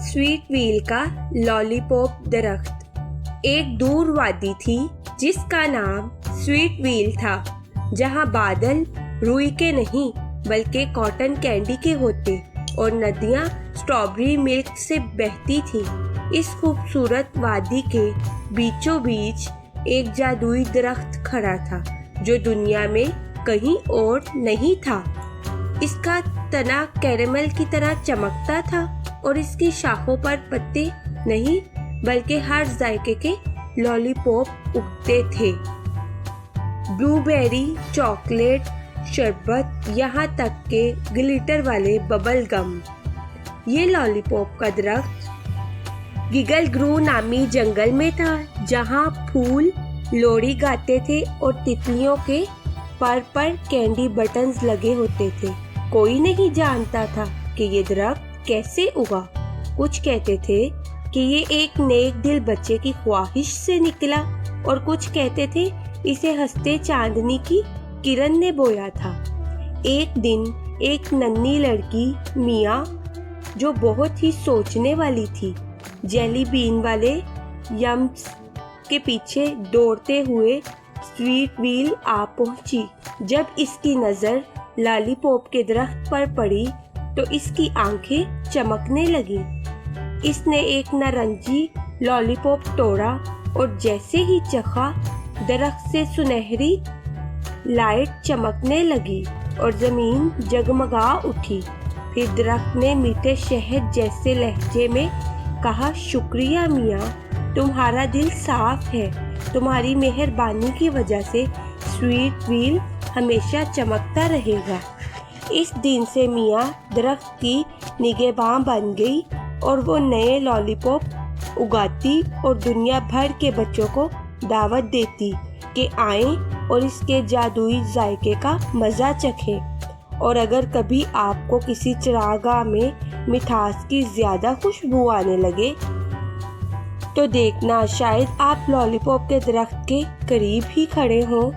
Sweet wheel का lollipop दरख्त। एक दूर वादी थी जिसका नाम स्वीट व्हील था, जहाँ बादल रुई के नहीं बल्कि कॉटन कैंडी के होते और नदियाँ स्ट्रॉबेरी मिल्क से बहती थी। इस खूबसूरत वादी के बीचों बीच एक जादुई दरख्त खड़ा था जो दुनिया में कहीं और नहीं था। इसका तना कैरेमल की तरह चमकता था और इसकी शाखों पर पत्ते नहीं बल्कि हर जायके के लॉलीपॉप उगते थे। ब्लूबेरी, चॉकलेट, शरबत, यहाँ तक के ग्लिटर वाले बबल गम। ये लॉलीपॉप का दरख्त गिगल ग्रू नामी जंगल में था, जहाँ फूल लोरी गाते थे और तितलियों के पर कैंडी बटन्स लगे होते थे। कोई नहीं जानता था कि ये दरख्त कैसे उगा। कुछ कहते थे कि ये एक नेक दिल बच्चे की ख्वाहिश से निकला और कुछ कहते थे इसे हंसते चांदनी की किरण ने बोया था। एक दिन एक नन्ही लड़की मिया, जो बहुत ही सोचने वाली थी, जेली बीन वाले यम्स के पीछे दौड़ते हुए स्वीट व्हील आ पहुंची। जब इसकी नजर लॉलीपॉप के दरख्त पर पड़ी तो इसकी आंखें चमकने लगी। इसने एक नारंगी लॉलीपॉप तोड़ा और जैसे ही चखा, दरख्त से सुनहरी लाइट चमकने लगी और जमीन जगमगा उठी। फिर दरख्त ने मीठे शहद जैसे लहजे में कहा, शुक्रिया मियाँ, तुम्हारा दिल साफ है। तुम्हारी मेहरबानी की वजह से स्वीट व्हील हमेशा चमकता रहेगा। इस दिन से मियाँ दरख्त की निगहबान बन गई और वो नए लॉलीपॉप उगाती और दुनिया भर के बच्चों को दावत देती कि आएं और इसके जादुई जायके का मज़ा चखें। और अगर कभी आपको किसी चरागाह में मिठास की ज़्यादा खुशबू आने लगे तो देखना, शायद आप लॉलीपॉप के दरख्त के करीब ही खड़े हों।